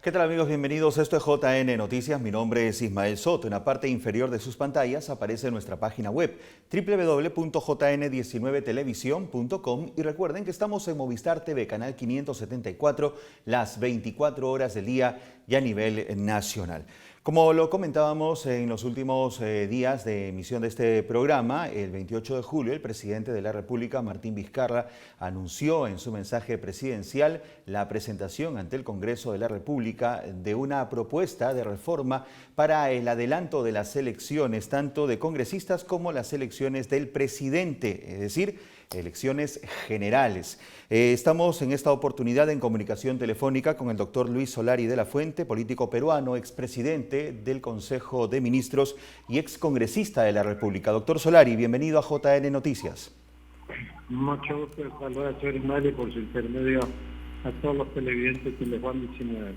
¿Qué tal amigos? Bienvenidos. Esto es JN Noticias. Mi nombre es Ismael Soto. En la parte inferior de sus pantallas aparece nuestra página web www.jn19televisión.com y recuerden que estamos en Movistar TV, canal 574, las 24 horas del día y a nivel nacional. Como lo comentábamos en los últimos días de emisión de este programa, el 28 de julio el presidente de la República, Martín Vizcarra, anunció en su mensaje presidencial la presentación ante el Congreso de la República de una propuesta de reforma para el adelanto de las elecciones, tanto de congresistas como las elecciones del presidente, es decir, elecciones generales. Estamos en esta oportunidad en comunicación telefónica con el doctor Luis Solari de la Fuente, político peruano, expresidente del Consejo de Ministros y excongresista de la República. Doctor Solari, bienvenido a JN Noticias. Mucho gusto de saludar a señor Ismael y por su intermedio a todos los televidentes que les van 19.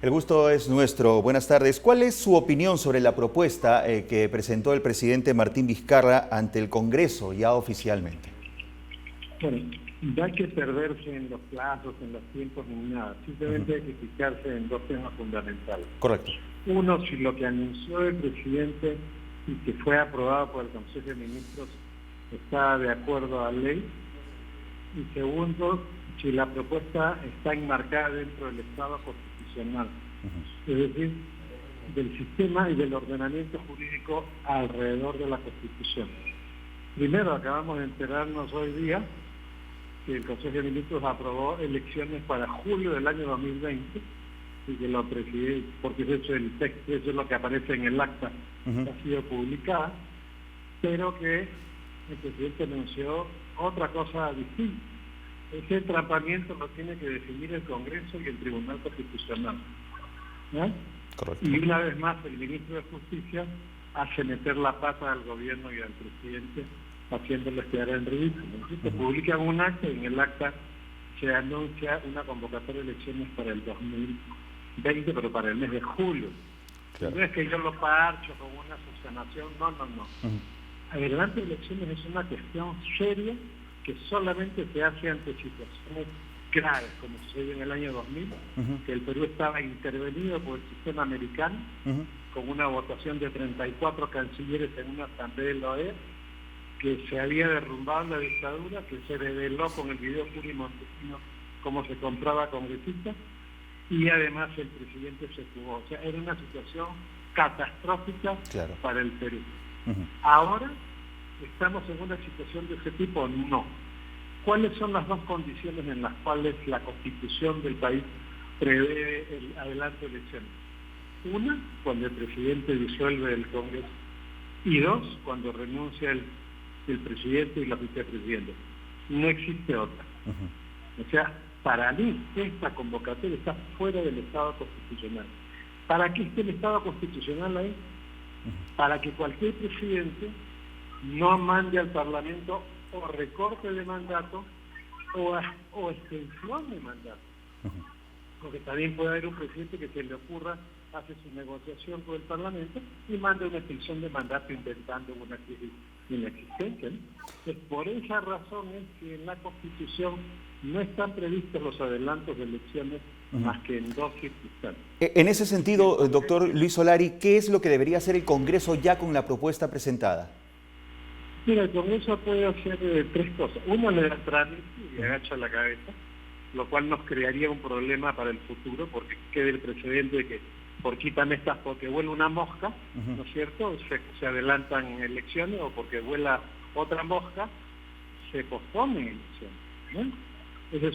El gusto es nuestro. Buenas tardes. ¿Cuál es su opinión sobre la propuesta que presentó el presidente Martín Vizcarra ante el Congreso ya oficialmente? Bueno, no hay que perderse en los plazos, en los tiempos ni nada. Simplemente hay que fijarse en dos temas fundamentales. Correcto. Uno, si lo que anunció el presidente y que fue aprobado por el Consejo de Ministros está de acuerdo a ley. Y segundo, si la propuesta está enmarcada dentro del Estado constitucional. Es decir, del sistema y del ordenamiento jurídico alrededor de la Constitución. Primero, acabamos de enterarnos hoy día que el Consejo de Ministros aprobó elecciones para julio del año 2020 y que lo presidente, porque eso es el texto, eso es lo que aparece en el acta que ha sido publicada, pero que el presidente anunció otra cosa distinta. Ese entrampamiento lo tiene que definir el Congreso y el Tribunal Constitucional, ¿no? Correcto. Y una vez más el ministro de Justicia hace meter la pata al gobierno y al presidente, haciéndoles quedar en ridículo. Se publica un acta y en el acta se anuncia una convocatoria de elecciones para el 2020, pero para el mes de julio. Claro. No es que yo lo parcho con una subsanación, no. Adelante de elecciones es una cuestión seria que solamente se hace ante situaciones graves, como sucedió en el año 2000, que el Perú estaba intervenido por el sistema americano, con una votación de 34 cancilleres en una asamblea de la OEA, que se había derrumbado la dictadura, que se reveló con el video Puri Montesino cómo se compraba congresistas, y además el presidente se fugó. O sea, era una situación catastrófica para el Perú. Ahora, ¿estamos en una situación de ese tipo? No. ¿Cuáles son las dos condiciones en las cuales la Constitución del país prevé el adelanto de elecciones? Una, cuando el presidente disuelve el Congreso, y dos, cuando renuncia el presidente y los vicepresidentes. No existe otra. O sea, para mí esta convocatoria está fuera del Estado constitucional. ¿Para qué está el Estado constitucional ahí? Para que cualquier presidente no mande al Parlamento o recorte de mandato o extensión de mandato. Porque también puede haber un presidente que se le ocurra, hace su negociación con el Parlamento y manda una extensión de mandato inventando una crisis inexistente, ¿no? Entonces, por esa razón es que en la Constitución no están previstos los adelantos de elecciones más que en dos circunstancias. En ese sentido, doctor Luis Solari, ¿qué es lo que debería hacer el Congreso ya con la propuesta presentada? Mira, el Congreso puede hacer tres cosas. Uno, le da trámite y agacha la cabeza, lo cual nos crearía un problema para el futuro, porque quede el precedente de que por quítame estas porque vuela una mosca, ¿no es cierto? Se adelantan elecciones, o porque vuela otra mosca, se posponen elecciones, ¿no? Ese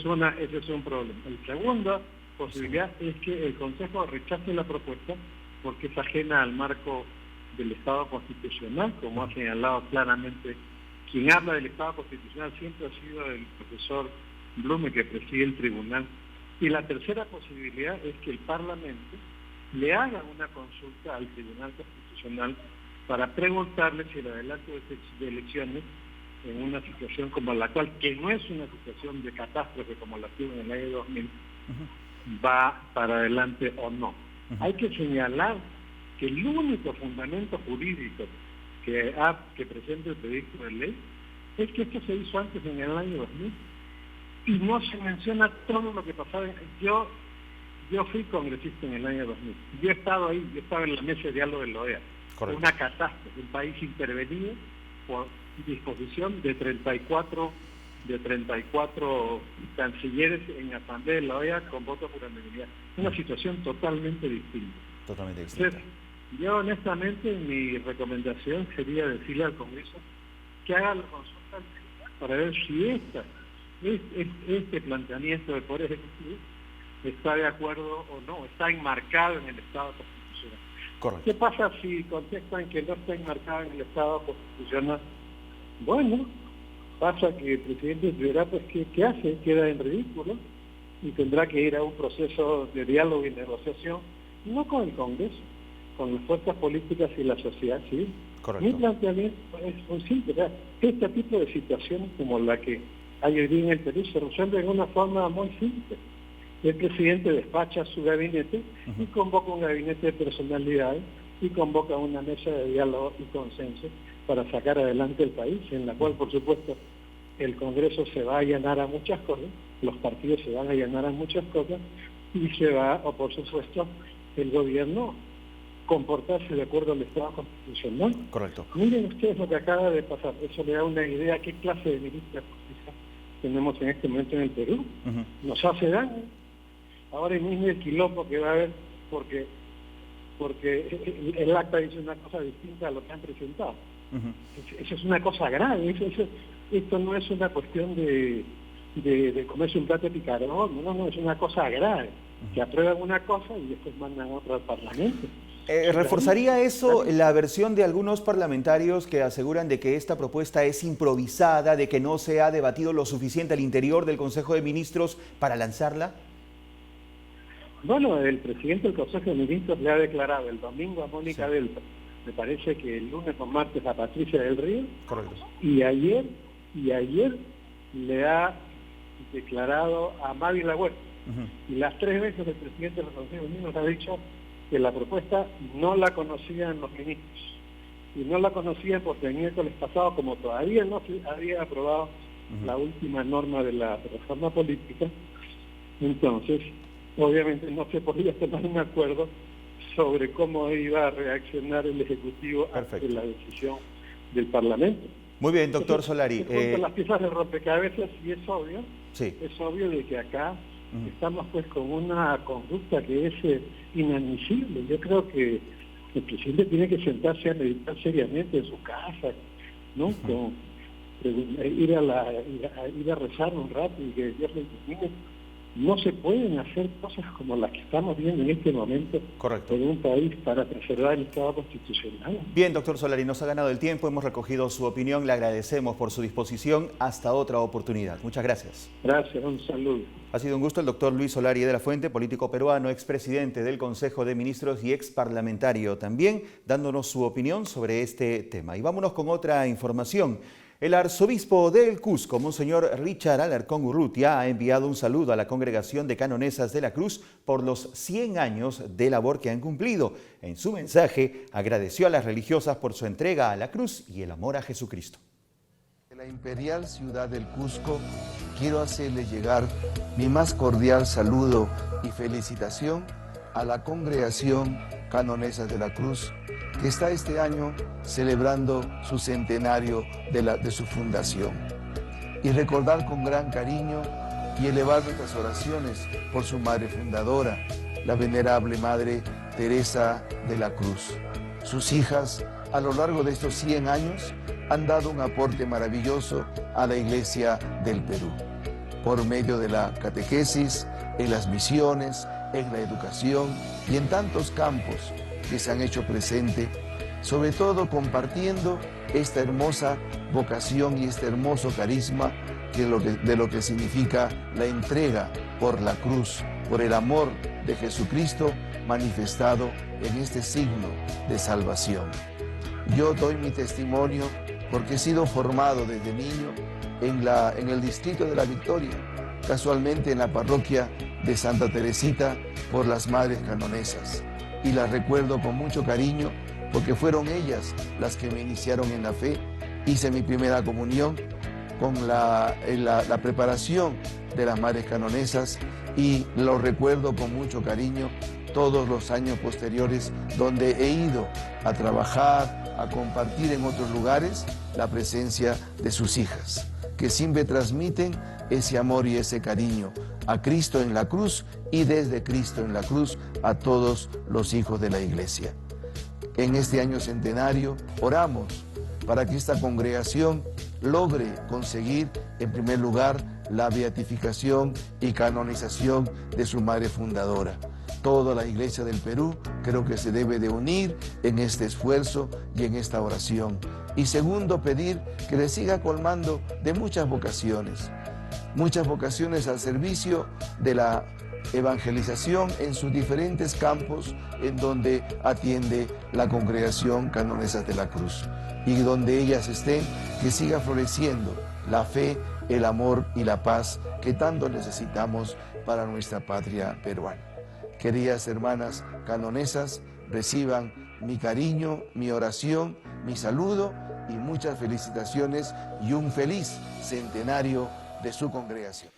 es un problema. La segunda posibilidad es que el Consejo rechace la propuesta porque es ajena al marco del Estado constitucional, como ha señalado claramente quien habla del Estado constitucional siempre ha sido el profesor Blume, que preside el tribunal. Y la tercera posibilidad es que el Parlamento le haga una consulta al Tribunal Constitucional para preguntarle si el adelanto de elecciones en una situación como la actual, que no es una situación de catástrofe como la tuvo en el año 2000, va para adelante o no. Hay que señalar que el único fundamento jurídico que presenta el proyecto de ley es que esto se hizo antes en el año 2000. y no se menciona todo lo que pasaba. Yo fui congresista en el año 2000. Yo he estado ahí, yo estaba en la mesa de diálogo de la OEA. Correcto. Una catástrofe, un país intervenido por disposición de 34 cancilleres en asamblea de la OEA con voto por unanimidad. Una situación totalmente distinta. Totalmente distinta. Entonces, yo honestamente mi recomendación sería decirle al Congreso que haga la consulta para ver si este planteamiento del Poder Ejecutivo está de acuerdo o no, está enmarcado en el Estado constitucional. Correcto. ¿Qué pasa si contestan que no está enmarcado en el Estado constitucional? Bueno, pasa que el presidente dirá, pues, ¿qué hace? Queda en ridículo y tendrá que ir a un proceso de diálogo y negociación, no con el Congreso, con las fuerzas políticas y la sociedad civil. Correcto. Mi planteamiento es muy simple, ¿verdad? Este tipo de situaciones como la que hay hoy día en el Perú se resuelve de una forma muy simple. El presidente despacha su gabinete y convoca un gabinete de personalidades y convoca una mesa de diálogo y consenso para sacar adelante el país, en la cual, por supuesto, el Congreso se va a allanar a muchas cosas, los partidos se van a allanar a muchas cosas y se va, o por supuesto, el gobierno comportarse de acuerdo al Estado constitucional. Correcto. Miren ustedes lo que acaba de pasar, eso le da una idea a qué clase de ministra de Justicia tenemos en este momento en el Perú. Nos hace daño. Ahora mismo el quilombo que va a haber porque el acta dice una cosa distinta a lo que han presentado. Eso es una cosa grave. Esto no es una cuestión de comerse un plato de picarón, no, es una cosa grave, que aprueban una cosa y después mandan otra al Parlamento. ¿Reforzaría eso la versión de algunos parlamentarios que aseguran de que esta propuesta es improvisada, de que no se ha debatido lo suficiente al interior del Consejo de Ministros para lanzarla? Bueno, el presidente del Consejo de Ministros le ha declarado el domingo a Mónica Delta, me parece que el lunes o martes a Patricia del Río. Correcto. Y ayer le ha declarado a Mavi La Huerta. Y las 3 veces el presidente del Consejo de Ministros ha dicho que la propuesta no la conocían los ministros. Y no la conocían porque el miércoles pasado, como todavía no se había aprobado la última norma de la reforma política, entonces obviamente no se podía tomar un acuerdo sobre cómo iba a reaccionar el Ejecutivo ante la decisión del Parlamento. Muy bien, doctor Solari. Las piezas de rompecabezas y es obvio de que acá estamos pues con una conducta que es inadmisible. Yo creo que el presidente tiene que sentarse a meditar seriamente en su casa, ¿no? Ir a rezar un rato y que Dios le ilumine. No se pueden hacer cosas como las que estamos viendo en este momento. Correcto. En un país para preservar el Estado constitucional. Bien, doctor Solari, nos ha ganado el tiempo, hemos recogido su opinión, le agradecemos por su disposición. Hasta otra oportunidad. Muchas gracias. Gracias, un saludo. Ha sido un gusto el doctor Luis Solari de la Fuente, político peruano, expresidente del Consejo de Ministros y exparlamentario también, dándonos su opinión sobre este tema. Y vámonos con otra información. El arzobispo del Cusco, Monseñor Richard Alarcón Urrutia, ha enviado un saludo a la Congregación de Canonesas de la Cruz por los 100 años de labor que han cumplido. En su mensaje, agradeció a las religiosas por su entrega a la cruz y el amor a Jesucristo. De la imperial ciudad del Cusco, quiero hacerle llegar mi más cordial saludo y felicitación a la Congregación Canonesas de la Cruz, que está este año celebrando su centenario de su fundación. Y recordar con gran cariño y elevar nuestras oraciones por su madre fundadora, la venerable Madre Teresa de la Cruz. Sus hijas, a lo largo de estos 100 años, han dado un aporte maravilloso a la Iglesia del Perú, por medio de la catequesis, en las misiones, en la educación y en tantos campos que se han hecho presente, sobre todo compartiendo esta hermosa vocación y este hermoso carisma de lo que significa la entrega por la cruz, por el amor de Jesucristo manifestado en este signo de salvación. Yo doy mi testimonio porque he sido formado desde niño en el distrito de La Victoria, casualmente en la parroquia de Santa Teresita por las Madres Canonesas. Y las recuerdo con mucho cariño porque fueron ellas las que me iniciaron en la fe. Hice mi primera comunión con la preparación de las Madres Canonesas y lo recuerdo con mucho cariño todos los años posteriores donde he ido a trabajar, a compartir en otros lugares la presencia de sus hijas, que siempre transmiten ese amor y ese cariño a Cristo en la cruz y desde Cristo en la cruz a todos los hijos de la Iglesia. En este año centenario oramos para que esta congregación logre conseguir, en primer lugar, la beatificación y canonización de su madre fundadora. Toda la Iglesia del Perú creo que se debe de unir en este esfuerzo y en esta oración. Y segundo, pedir que le siga colmando de muchas vocaciones al servicio de la evangelización en sus diferentes campos en donde atiende la congregación Canonesas de la Cruz. Y donde ellas estén, que siga floreciendo la fe, el amor y la paz que tanto necesitamos para nuestra patria peruana. Queridas hermanas canonesas, reciban mi cariño, mi oración, mi saludo y muchas felicitaciones y un feliz centenario de su congregación.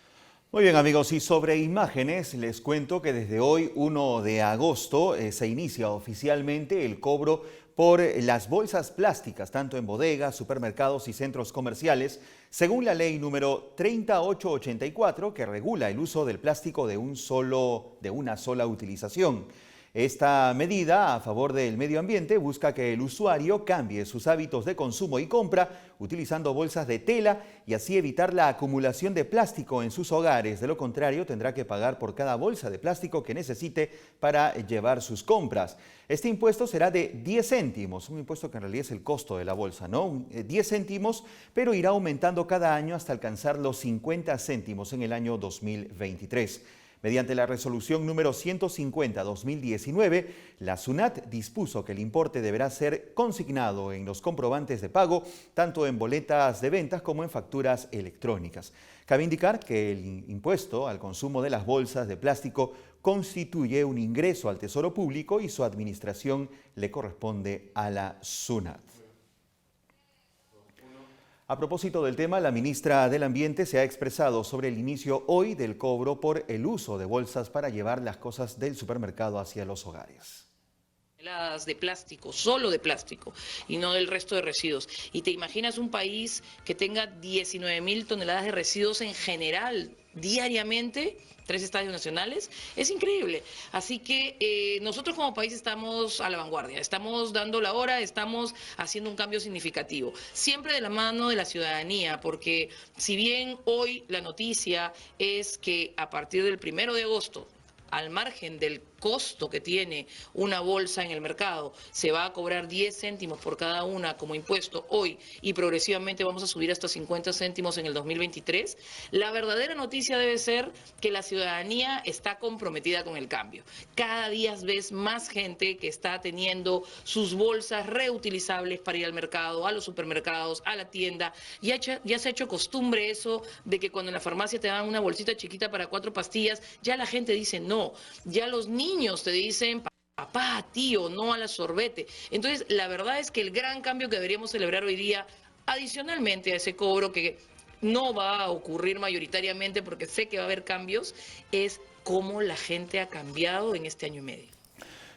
Muy bien, amigos, y sobre imágenes les cuento que desde hoy, 1 de agosto, se inicia oficialmente el cobro por las bolsas plásticas, tanto en bodegas, supermercados y centros comerciales, según la ley número 3884, que regula el uso del plástico de una sola utilización. Esta medida a favor del medio ambiente busca que el usuario cambie sus hábitos de consumo y compra utilizando bolsas de tela y así evitar la acumulación de plástico en sus hogares. De lo contrario, tendrá que pagar por cada bolsa de plástico que necesite para llevar sus compras. Este impuesto será de 10 céntimos, un impuesto que en realidad es el costo de la bolsa, ¿no? 10 céntimos, pero irá aumentando cada año hasta alcanzar los 50 céntimos en el año 2023. Mediante la resolución número 150/2019, la SUNAT dispuso que el importe deberá ser consignado en los comprobantes de pago, tanto en boletas de ventas como en facturas electrónicas. Cabe indicar que el impuesto al consumo de las bolsas de plástico constituye un ingreso al Tesoro Público y su administración le corresponde a la SUNAT. A propósito del tema, la ministra del Ambiente se ha expresado sobre el inicio hoy del cobro por el uso de bolsas para llevar las cosas del supermercado hacia los hogares. De plástico, solo de plástico y no del resto de residuos. Y te imaginas un país que tenga 19.000 toneladas de residuos en general diariamente, 3 estadios nacionales, es increíble. Así que nosotros como país estamos a la vanguardia, estamos dando la hora, estamos haciendo un cambio significativo, siempre de la mano de la ciudadanía, porque si bien hoy la noticia es que a partir del 1 de agosto, al margen del costo que tiene una bolsa en el mercado, se va a cobrar 10 céntimos por cada una como impuesto hoy y progresivamente vamos a subir hasta 50 céntimos en el 2023, la verdadera noticia debe ser que la ciudadanía está comprometida con el cambio. Cada día ves más gente que está teniendo sus bolsas reutilizables para ir al mercado, a los supermercados, a la tienda. Ya se ha hecho costumbre eso de que cuando en la farmacia te dan una bolsita chiquita para 4 pastillas, ya la gente dice no, ya los niños te dicen papá, tío, no al sorbete. Entonces, la verdad es que el gran cambio que deberíamos celebrar hoy día, adicionalmente a ese cobro que no va a ocurrir mayoritariamente porque sé que va a haber cambios, es cómo la gente ha cambiado en este año y medio.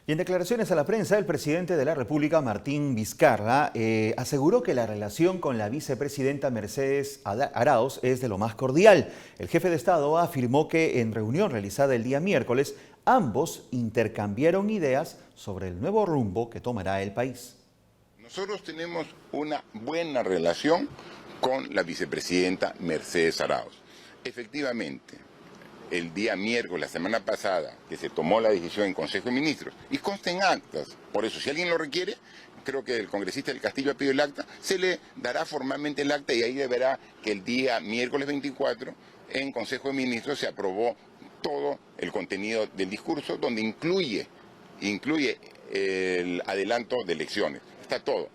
Y en declaraciones a la prensa, el presidente de la República, Martín Vizcarra, aseguró que la relación con la vicepresidenta Mercedes Arauz es de lo más cordial. El jefe de Estado afirmó que en reunión realizada el día miércoles, ambos intercambiaron ideas sobre el nuevo rumbo que tomará el país. Nosotros tenemos una buena relación con la vicepresidenta Mercedes Arauz. Efectivamente, el día miércoles, la semana pasada, que se tomó la decisión en Consejo de Ministros, y consta en actas, por eso si alguien lo requiere, creo que el congresista del Castillo ha pedido el acta, se le dará formalmente el acta y ahí verá que el día miércoles 24 en Consejo de Ministros se aprobó todo el contenido del discurso, donde incluye el adelanto de elecciones, está todo.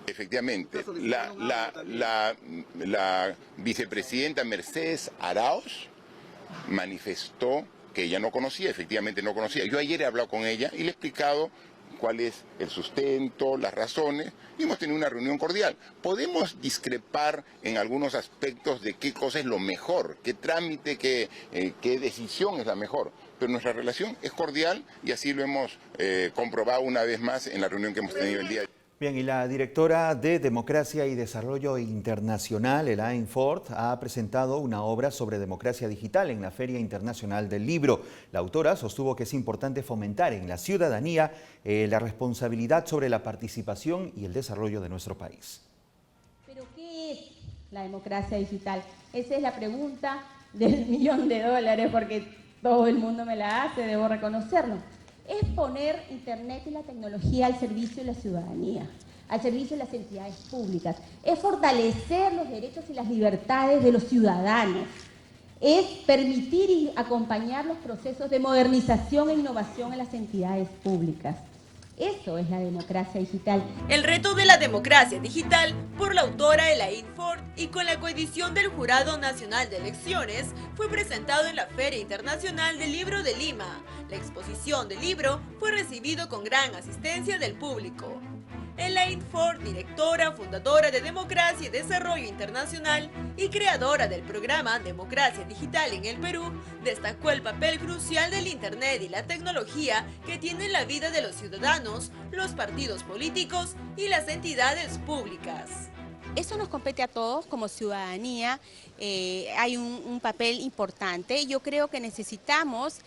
Efectivamente, la vicepresidenta Mercedes Arauz manifestó que ella no conocía, efectivamente no conocía. Yo ayer he hablado con ella y le he explicado cuál es el sustento, las razones, y hemos tenido una reunión cordial. Podemos discrepar en algunos aspectos de qué cosa es lo mejor, qué trámite, qué decisión es la mejor, pero nuestra relación es cordial y así lo hemos comprobado una vez más en la reunión que hemos tenido el día de hoy. Bien, y la directora de Democracia y Desarrollo Internacional, Elaine Ford, ha presentado una obra sobre democracia digital en la Feria Internacional del Libro. La autora sostuvo que es importante fomentar en la ciudadanía la responsabilidad sobre la participación y el desarrollo de nuestro país. ¿Pero qué es la democracia digital? Esa es la pregunta del $1.000.000, porque todo el mundo me la hace, debo reconocerlo. Es poner Internet y la tecnología al servicio de la ciudadanía, al servicio de las entidades públicas. Es fortalecer los derechos y las libertades de los ciudadanos. Es permitir y acompañar los procesos de modernización e innovación en las entidades públicas. Eso es la democracia digital. El reto de la democracia digital, por la autora Elaine Ford y con la coedición del Jurado Nacional de Elecciones, fue presentado en la Feria Internacional del Libro de Lima. La exposición del libro fue recibido con gran asistencia del público. Elaine Ford, directora, fundadora de Democracia y Desarrollo Internacional y creadora del programa Democracia Digital en el Perú, destacó el papel crucial del Internet y la tecnología que tiene en la vida de los ciudadanos, los partidos políticos y las entidades públicas. Eso nos compete a todos como ciudadanía, hay un papel importante. Yo creo que necesitamos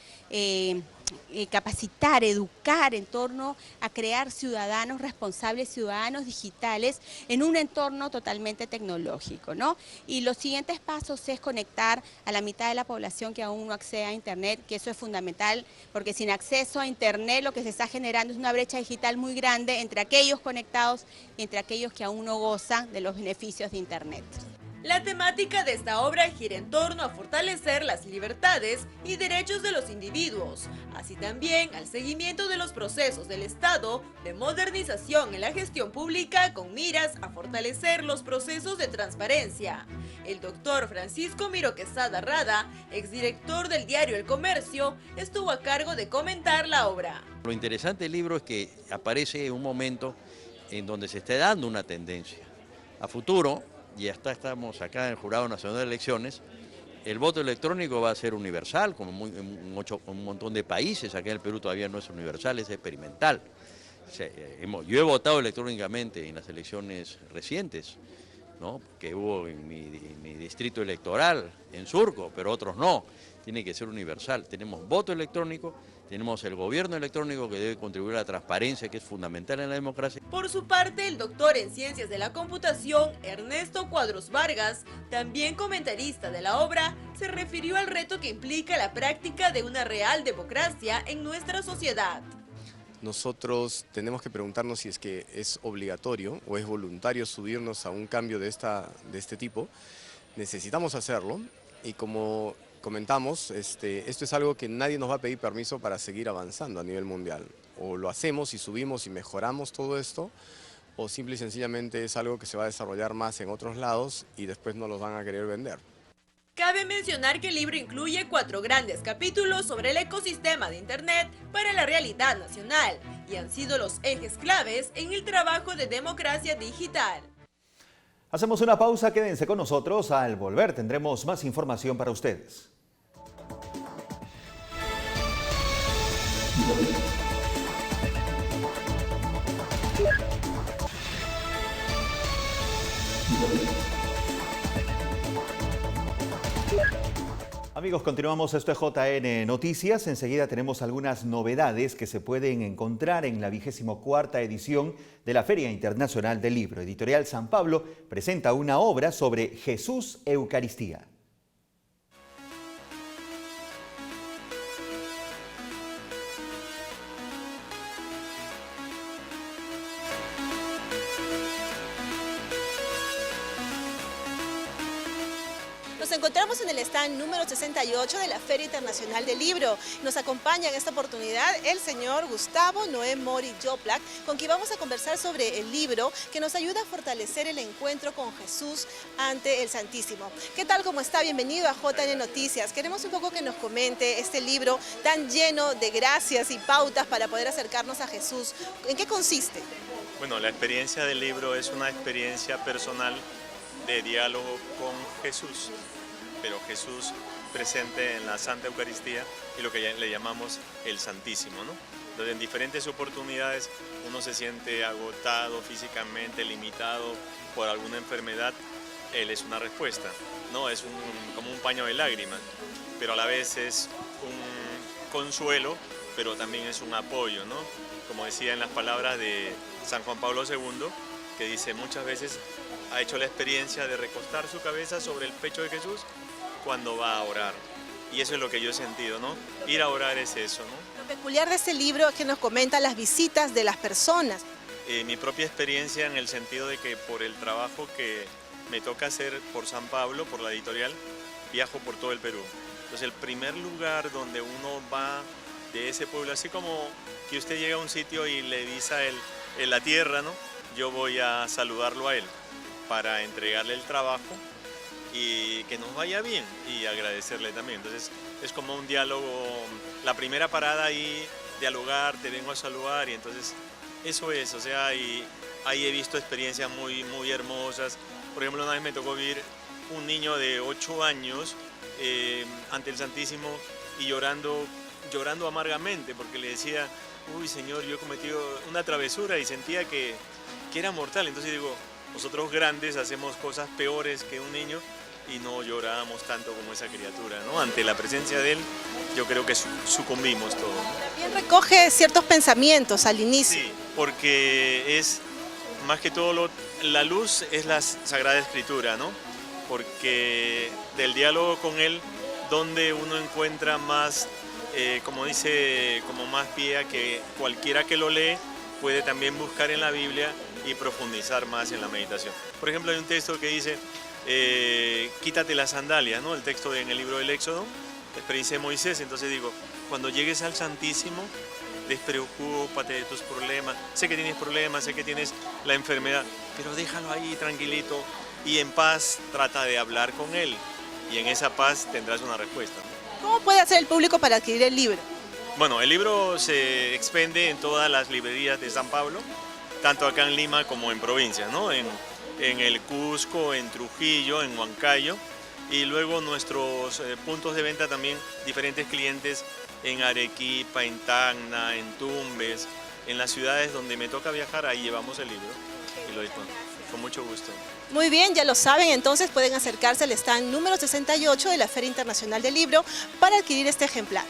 capacitar, educar en torno a crear ciudadanos responsables, ciudadanos digitales en un entorno totalmente tecnológico, ¿no? Y los siguientes pasos es conectar a la mitad de la población que aún no accede a Internet, que eso es fundamental, porque sin acceso a Internet lo que se está generando es una brecha digital muy grande entre aquellos conectados y entre aquellos que aún no gozan de los beneficios de Internet. La temática de esta obra gira en torno a fortalecer las libertades y derechos de los individuos, así también al seguimiento de los procesos del Estado de modernización en la gestión pública con miras a fortalecer los procesos de transparencia. El doctor Francisco Miro Quesada Rada, exdirector del diario El Comercio, estuvo a cargo de comentar la obra. Lo interesante del libro es que aparece en un momento en donde se está dando una tendencia. A futuro, y hasta estamos acá en el Jurado Nacional de Elecciones, el voto electrónico va a ser universal, como en un montón de países. Acá en el Perú todavía no es universal, es experimental. O sea, yo he votado electrónicamente en las elecciones recientes, ¿no?, que hubo en mi distrito electoral, en Surco, pero otros no. Tiene que ser universal. Tenemos voto electrónico, tenemos el gobierno electrónico que debe contribuir a la transparencia, que es fundamental en la democracia. Por su parte, el doctor en Ciencias de la Computación, Ernesto Cuadros Vargas, también comentarista de la obra, se refirió al reto que implica la práctica de una real democracia en nuestra sociedad. Nosotros tenemos que preguntarnos si es que es obligatorio o es voluntario subirnos a un cambio de este tipo. Necesitamos hacerlo y como comentamos, esto es algo que nadie nos va a pedir permiso para seguir avanzando a nivel mundial. O lo hacemos y subimos y mejoramos todo esto, o simple y sencillamente es algo que se va a desarrollar más en otros lados y después no los van a querer vender. Cabe mencionar que el libro incluye 4 grandes capítulos sobre el ecosistema de Internet para la realidad nacional y han sido los ejes claves en el trabajo de democracia digital. Hacemos una pausa, quédense con nosotros. Al volver tendremos más información para ustedes. Amigos, continuamos, esto es JN Noticias. Enseguida tenemos algunas novedades que se pueden encontrar en la 24ª edición de la Feria Internacional del Libro. Editorial San Pablo presenta una obra sobre Jesús Eucaristía. Nos encontramos en el stand número 68 de la Feria Internacional del Libro. Nos acompaña en esta oportunidad el señor Gustavo Noé Mori Joplak, con quien vamos a conversar sobre el libro que nos ayuda a fortalecer el encuentro con Jesús ante el Santísimo. ¿Qué tal? ¿Cómo está? Bienvenido a JN Noticias. Queremos un poco que nos comente este libro tan lleno de gracias y pautas para poder acercarnos a Jesús. ¿En qué consiste? Bueno, la experiencia del libro es una experiencia personal de diálogo con Jesús, pero Jesús presente en la Santa Eucaristía y lo que le llamamos el Santísimo, ¿no? Entonces, en diferentes oportunidades uno se siente agotado físicamente, limitado por alguna enfermedad. Él es una respuesta, ¿no? Es como un paño de lágrimas, pero a la vez es un consuelo, pero también es un apoyo, ¿no? Como decía en las palabras de San Juan Pablo II, que dice muchas veces ha hecho la experiencia de recostar su cabeza sobre el pecho de Jesús cuando va a orar. Y eso es lo que yo he sentido, ¿no? Ir a orar es eso, ¿no? Lo peculiar de este libro es que nos comenta las visitas de las personas. Mi propia experiencia en el sentido de que por el trabajo que me toca hacer por San Pablo, por la editorial, viajo por todo el Perú. Entonces el primer lugar donde uno va de ese pueblo, así como que usted llega a un sitio y le divisa la tierra, ¿no? Yo voy a saludarlo a él para entregarle el trabajo y que nos vaya bien y agradecerle también. Entonces es como un diálogo, la primera parada ahí, dialogar, te vengo a saludar y entonces eso es, o sea, y ahí he visto experiencias muy, muy hermosas. Por ejemplo, una vez me tocó ver un niño de 8 años ante el Santísimo y llorando amargamente porque le decía, uy Señor, yo he cometido una travesura y sentía que era mortal. Entonces digo, nosotros grandes hacemos cosas peores que un niño y no lloramos tanto como esa criatura, ¿no? Ante la presencia de él, yo creo que sucumbimos todos, ¿no? También recoge ciertos pensamientos al inicio. Sí, porque es más que todo la luz es la Sagrada Escritura, ¿no? Porque del diálogo con él, donde uno encuentra más, como dice, como más pie a que cualquiera que lo lee puede también buscar en la Biblia y profundizar más en la meditación. Por ejemplo, hay un texto que dice, quítate las sandalias, ¿no? El texto en el libro del Éxodo, la experiencia de Moisés. Entonces digo, cuando llegues al Santísimo, despreocúpate de tus problemas. Sé que tienes problemas, sé que tienes la enfermedad, pero déjalo ahí tranquilito y en paz trata de hablar con él. Y en esa paz tendrás una respuesta, ¿no? ¿Cómo puede hacer el público para adquirir el libro? Bueno, el libro se expende en todas las librerías de San Pablo, tanto acá en Lima como en provincia, ¿no? En el Cusco, en Trujillo, en Huancayo, y luego nuestros puntos de venta también, diferentes clientes en Arequipa, en Tacna, en Tumbes, en las ciudades donde me toca viajar, ahí llevamos el libro y lo dispongo con mucho gusto. Muy bien, ya lo saben, entonces pueden acercarse al stand número 68 de la Feria Internacional del Libro para adquirir este ejemplar.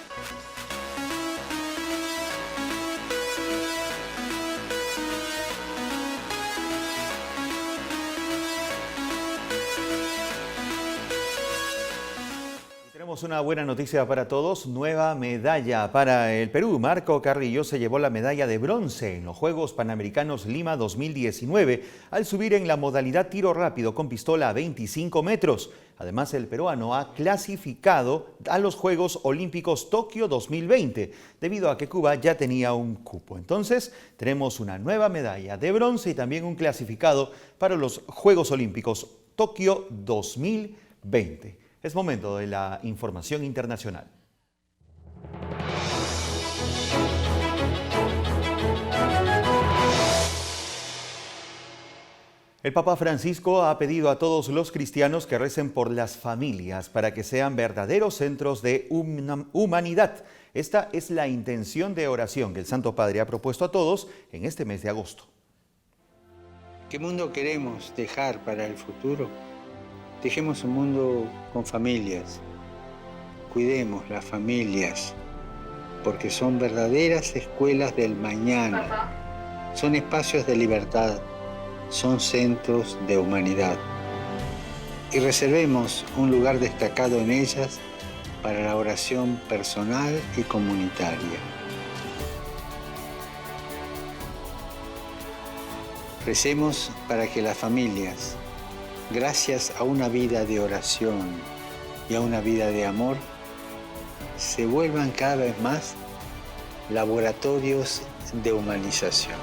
Tenemos una buena noticia para todos, nueva medalla para el Perú. Marco Carrillo se llevó la medalla de bronce en los Juegos Panamericanos Lima 2019 al subir en la modalidad tiro rápido con pistola a 25 metros. Además, el peruano ha clasificado a los Juegos Olímpicos Tokio 2020 debido a que Cuba ya tenía un cupo. Entonces, tenemos una nueva medalla de bronce y también un clasificado para los Juegos Olímpicos Tokio 2020. Es momento de la información internacional. El Papa Francisco ha pedido a todos los cristianos que recen por las familias para que sean verdaderos centros de humanidad. Esta es la intención de oración que el Santo Padre ha propuesto a todos en este mes de agosto. ¿Qué mundo queremos dejar para el futuro? Dejemos un mundo con familias. Cuidemos las familias, porque son verdaderas escuelas del mañana. Son espacios de libertad, son centros de humanidad. Y reservemos un lugar destacado en ellas para la oración personal y comunitaria. Recemos para que las familias, gracias a una vida de oración y a una vida de amor, se vuelvan cada vez más laboratorios de humanización.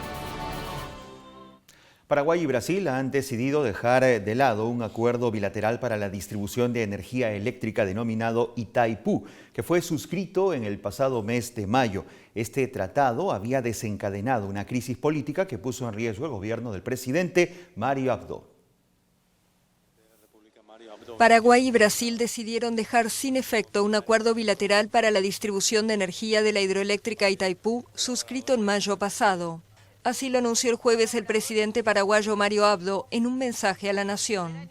Paraguay y Brasil han decidido dejar de lado un acuerdo bilateral para la distribución de energía eléctrica denominado Itaipú, que fue suscrito en el pasado mes de mayo. Este tratado había desencadenado una crisis política que puso en riesgo el gobierno del presidente Mario Abdo. Paraguay y Brasil decidieron dejar sin efecto un acuerdo bilateral para la distribución de energía de la hidroeléctrica Itaipú, suscrito en mayo pasado. Así lo anunció el jueves el presidente paraguayo Mario Abdo en un mensaje a la nación.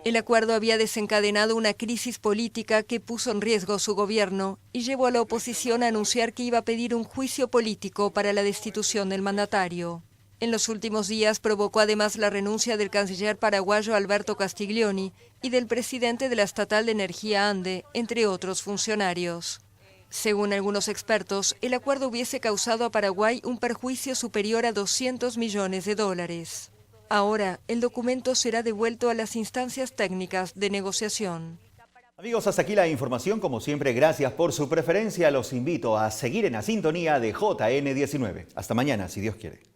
El acuerdo había desencadenado una crisis política que puso en riesgo su gobierno y llevó a la oposición a anunciar que iba a pedir un juicio político para la destitución del mandatario. En los últimos días provocó además la renuncia del canciller paraguayo Alberto Castiglioni y del presidente de la Estatal de Energía Ande, entre otros funcionarios. Según algunos expertos, el acuerdo hubiese causado a Paraguay un perjuicio superior a 200 millones de dólares. Ahora, el documento será devuelto a las instancias técnicas de negociación. Amigos, hasta aquí la información. Como siempre, gracias por su preferencia. Los invito a seguir en la sintonía de JN19. Hasta mañana, si Dios quiere.